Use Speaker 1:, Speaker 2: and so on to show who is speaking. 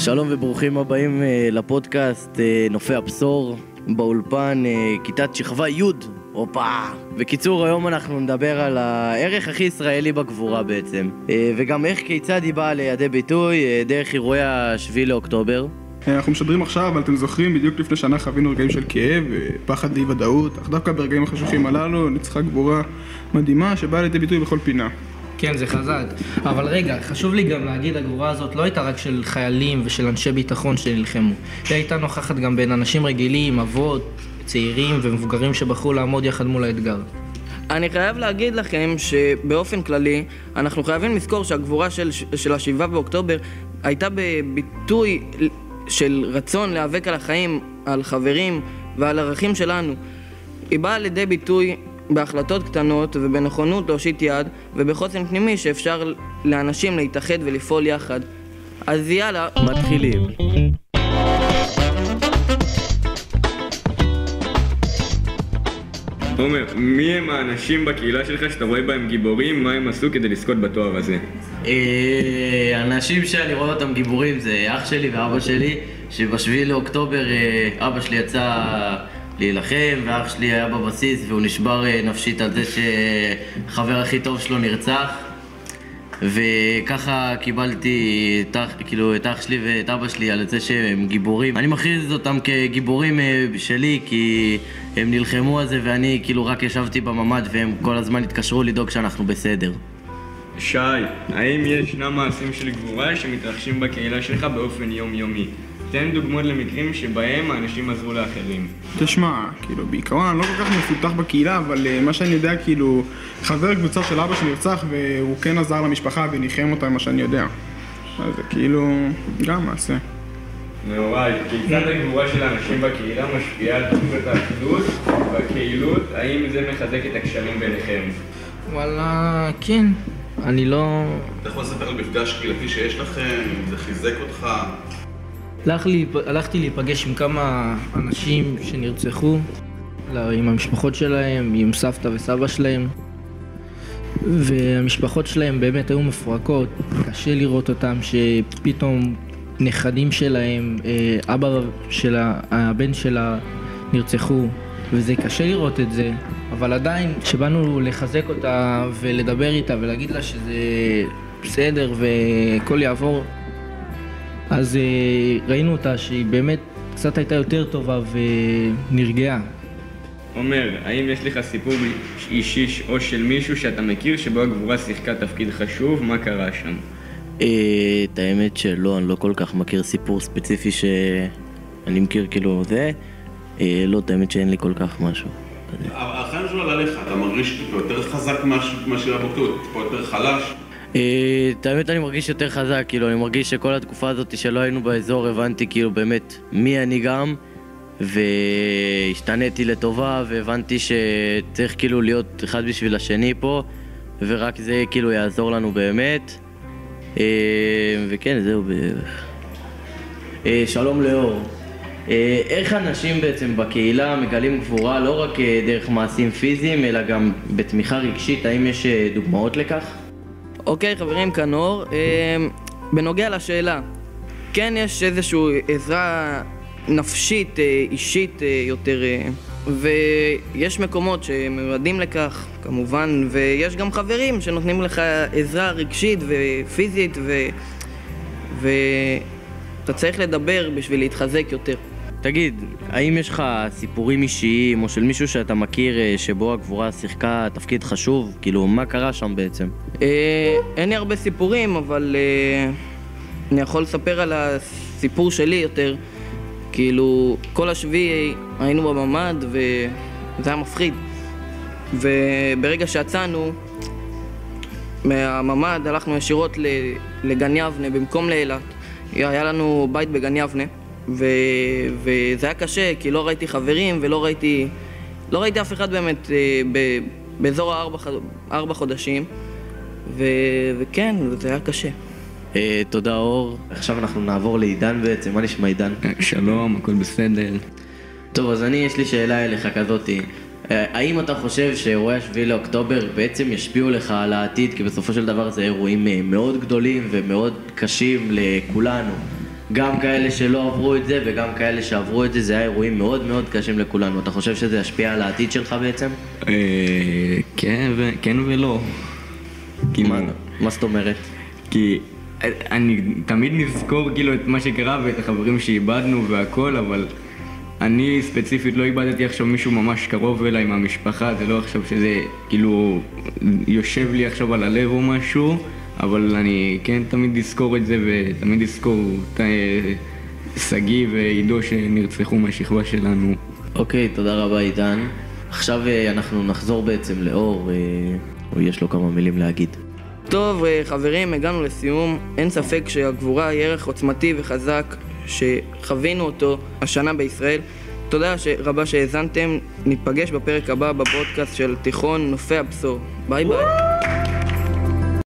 Speaker 1: שלום וברוכים הבאים לפודקאסט נופי הבשור באולפן כיתת שכבה י' הופה. בקיצור, היום אנחנו נדבר על הערך הכי ישראלי בגבורה בעצם, וגם איך כיצד היא באה לידי ביטוי דרך אירועי ה7 לאוקטובר.
Speaker 2: אנחנו משדרים עכשיו, אבל אתם זוכרים, בדיוק לפני שנה חווינו רגעים של כאב ופחד לאי ודאות, אך דווקא ברגעים החשוכים הללו ניצחה גבורה מדהימה שבאה לידי ביטוי בכל פינה.
Speaker 3: כן, זה חזק. אבל רגע, חשוב לי גם להגיד, הגבורה הזאת לא הייתה רק של חיילים ושל אנשי ביטחון שנלחמו. היא הייתה נוכחת גם בין אנשים רגילים, אבות, צעירים ומבוגרים שבחרו לעמוד יחד מול האתגר.
Speaker 4: אני חייב להגיד לכם שבאופן כללי אנחנו חייבים לזכור שהגבורה של ה7 באוקטובר הייתה בביטוי של רצון להיאבק על החיים, על חברים ועל ערכים שלנו. היא באה לידי ביטוי בהחלטות קטנות ובנכונות להושיט יד ובחוסן פנימי שאפשר לאנשים להתאחד ולפעול יחד. אז יאללה,
Speaker 1: מתחילים.
Speaker 5: עומר, מי הם האנשים בקהילה שלך שאתה רואה בהם גיבורים? מה הם עשו כדי לזכות בתואר הזה?
Speaker 1: אנשים שאני רואה אותם גיבורים זה אח שלי ואבא שלי, שב7 לאוקטובר אבא שלי יצא להילחם ואח שלי היה בבסיס והוא נשבר נפשית על זה שחבר הכי טוב שלו נרצח, וככה קיבלתי את אח שלי ואת אבא שלי על זה שהם גיבורים. אני מכריז אותם כגיבורים שלי כי הם נלחמו על זה ואני רק ישבתי בממ"ד והם כל הזמן התקשרו לדאוג שאנחנו בסדר.
Speaker 5: שי, האם ישנם מעשים של גבורה שמתרחשים בקהילה שלך באופן יומיומי? תן דוגמאות למקרים שבהם האנשים עזרו לאחרים.
Speaker 2: תשמע, בעיקרון אני לא כל כך מפותח בקהילה, אבל מה שאני יודע, חבר קבוצה של אבא שנרצח והוא כן עזר למשפחה וניחם אותה, מה שאני יודע. אז זה גם מעשה.
Speaker 5: נוראי, כיצד הגבורה של האנשים בקהילה משפיעה על תחושת האחדות בקהילות? האם זה מחזק את הקשרים ביניכם?
Speaker 3: וואלה, כן. אני לא...
Speaker 6: אתה יכול לספר על מפגש קהילתי שיש לכם? זה חיזק אותך?
Speaker 3: הלכתי להיפגש עם כמה אנשים שנרצחו, עם המשפחות שלהם, עם סבתא וסבא שלהם, והמשפחות שלהם באמת היו מפורקות. קשה לראות אותם שפתאום נכדים שלהם, אבא של הבן שלה נרצחו, וזה קשה לראות את זה, אבל עדיין כשבאנו לחזק אותה ולדבר איתה ולהגיד לה שזה בסדר והכל יעבור, אז ראינו אותה שהיא באמת קצת הייתה יותר טובה ונרגעה.
Speaker 5: עומר, האם יש לך סיפור אישי או של מישהו שאתה מכיר שבו הגבורה שיחקה תפקיד חשוב? מה קרה שם?
Speaker 1: את האמת שלא, אני לא כל כך מכיר סיפור ספציפי שאני מכיר זה. לא, את האמת שאין לי כל כך משהו.
Speaker 6: החיים שלו עליך, אתה מרגיש טיפה יותר חזק מהשאלה באוקטובר, טיפה יותר חלש?
Speaker 1: את האמת אני מרגיש יותר חזק, אני מרגיש שכל התקופה הזאת שלא היינו באזור הבנתי באמת מי אני גם, והשתניתי לטובה והבנתי שצריך להיות אחד בשביל השני פה, ורק זה יעזור לנו באמת. וכן, זהו בערך. שלום לאור. איך אנשים בעצם בקהילה מגלים גבורה לא רק דרך מעשים פיזיים אלא גם בתמיכה רגשית? האם יש דוגמאות לכך?
Speaker 4: אוקיי חברים, כאן אור. בנוגע לשאלה, כן יש איזושהי עזרה נפשית, אישית יותר, ויש מקומות שמועדים לכך כמובן, ויש גם חברים שנותנים לך עזרה רגשית ופיזית, ואתה צריך לדבר בשביל להתחזק יותר.
Speaker 1: תגיד, האם יש לך סיפורים אישיים או של מישהו שאתה מכיר שבו הגבורה שיחקה תפקיד חשוב? מה קרה שם בעצם?
Speaker 4: אין לי הרבה סיפורים, אבל אני יכול לספר על הסיפור שלי יותר. כל השביעי היינו בממ"ד וזה היה מפחיד. וברגע שיצאנו מהממ"ד הלכנו ישירות לגן יבנה במקום לאילת. היה לנו בית בגן יבנה. וזה היה קשה, כי לא ראיתי חברים ולא ראיתי אף אחד באמת באזור 4 חודשים, וכן, זה היה קשה.
Speaker 1: תודה אור. עכשיו אנחנו נעבור לעידן בעצם. מה נשמע עידן?
Speaker 7: שלום, הכל בסדר.
Speaker 1: טוב, אז יש לי שאלה אליך כזאתי. האם אתה חושב שאירועי 7 לאוקטובר בעצם ישפיעו לך על העתיד? כי בסופו של דבר זה אירועים מאוד גדולים ומאוד קשים לכולנו. גם כאלה שלא עברו את זה וגם כאלה שעברו את זה, זה היה אירועים מאוד מאוד קשים לכולנו. אתה חושב שזה ישפיע על העתיד שלך בעצם?
Speaker 7: כן ולא.
Speaker 1: מה זאת אומרת?
Speaker 7: כי אני תמיד נזכור כאילו את מה שקרה ואת החברים שאיבדנו והכל, אבל אני ספציפית לא איבדתי עכשיו מישהו ממש קרוב אליי מהמשפחה, זה לא עכשיו שזה כאילו יושב לי עכשיו על הלב או משהו, אבל אני כן תמיד אזכור את זה ותמיד אזכור את סגי ועידו שנרצחו מהשכבה שלנו.
Speaker 1: אוקיי, תודה רבה עידן. עכשיו אנחנו נחזור בעצם לאור, יש לו כמה מילים להגיד.
Speaker 4: טוב חברים, הגענו לסיום. אין ספק שהגבורה היא ערך עוצמתי וחזק שחווינו אותו השנה בישראל. תודה רבה שהאזנתם, ניפגש בפרק הבא בפודקאסט של תיכון נופי הבשור. ביי ביי.